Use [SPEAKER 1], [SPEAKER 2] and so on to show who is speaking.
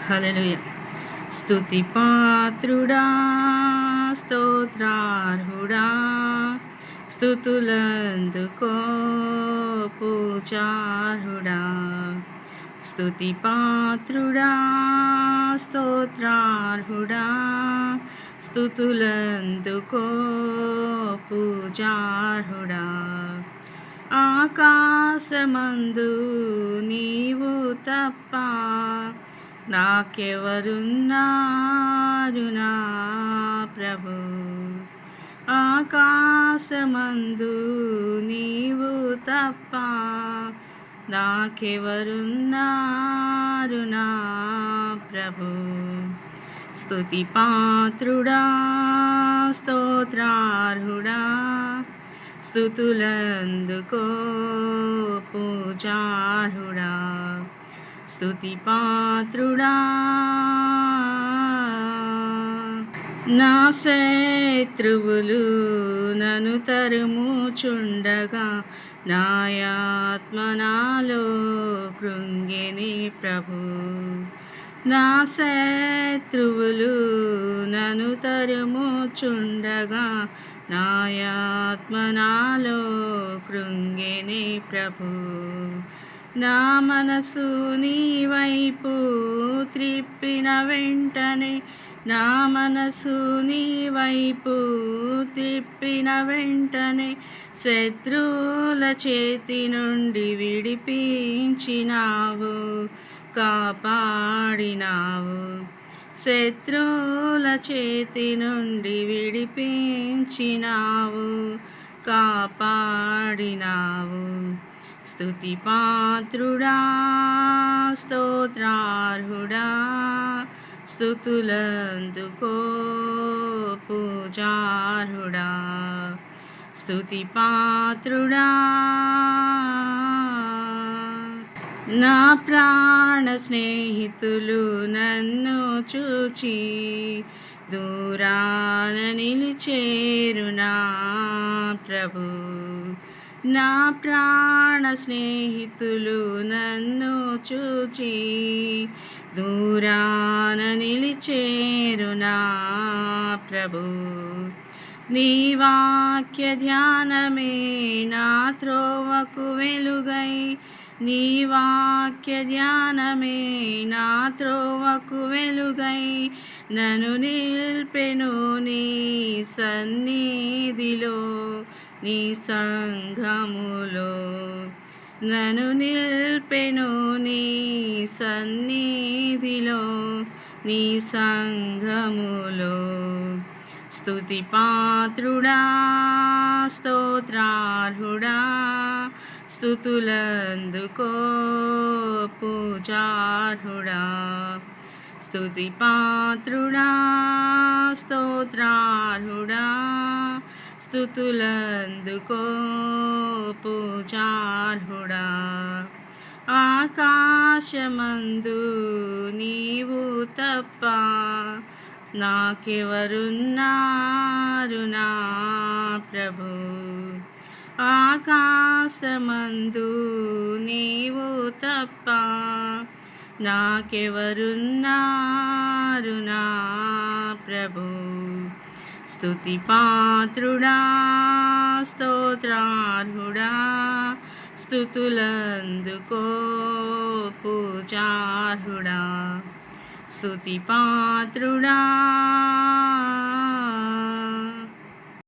[SPEAKER 1] హల్లెలూయా. స్తుతి పాత్రుడా, స్తోత్రార్హుడా, స్తుతులందుకో పూజార్హుడా. స్తుతి పాత్రుడా, స్తోత్రార్హుడా, స్తుతులందుకో పూజార్హుడా. ఆకాశమందు నీవు తప్ప నాకెవరున్నారు నా ప్రభు. ఆకాశమందు నీవు తప్ప నాకెవరున్నారు నా ప్రభు. స్తుతి పాత్రుడా, స్తోత్రార్హుడా, స్తుతులందుకో పూజార్హుడా. స్తుతి పాత్రుడా. నా శత్రువులు నన్ను తరుముచుండగా నాయాత్మ నాలో కృంగిని ప్రభు. నా శత్రువులు నన్ను తరుముచుండగా నాయాత్మ నాలో కృంగిని ప్రభు. నా మనసు నీ వైపు త్రిప్పిన వెంటనే, నా మనసు నీ వైపు త్రిప్పిన వెంటనే శత్రువుల చేతి నుండి విడిపించినావు, కాపాడినావు. శత్రువుల చేతి నుండి విడిపించినావు, కాపాడినావు. స్తుతి పాత్రుడా, స్తోత్రార్హుడా, స్తుతులందుకో పూజార్హుడా. స్తుతి పాత్రుడా. నా ప్రాణ స్నేహితులు నన్ను చూచి దూరాన నిలిచేరు నా ప్రభు. నా ప్రాణ స్నేహితులు నన్ను చూచి దూరాన నిలిచేరు నా ప్రభు. నీ వాక్య ధ్యానమే నా త్రోవకు వెలుగై, నీ వాక్య ధ్యానమే నా త్రోవకు వెలుగై నన్ను నిల్పెను నీ సన్నిధిలో, నీ సంఘములో. నన్ను నిల్పెను నీ సన్నిధిలో, నీ సంఘములో. స్తుతి పాత్రుడా, స్తోత్రార్హుడా, స్తుతులందుకో పూజార్హుడా. స్తుతి పాత్రుడా, స్తోత్రార్హుడా, స్తుతులందుకో పూజార్హుడా. ఆకాశమందు నీవు తప్ప నాకెవరున్నారు నా ప్రభు. ఆకాశమందు నీవు తప్ప నాకెవరున్నారు నా ప్రభు. స్తుతి పాత్రుడా, స్తోత్రార్హుడా, స్తుతులందుకో పూజార్హుడా. స్తుతి పాత్రుడా,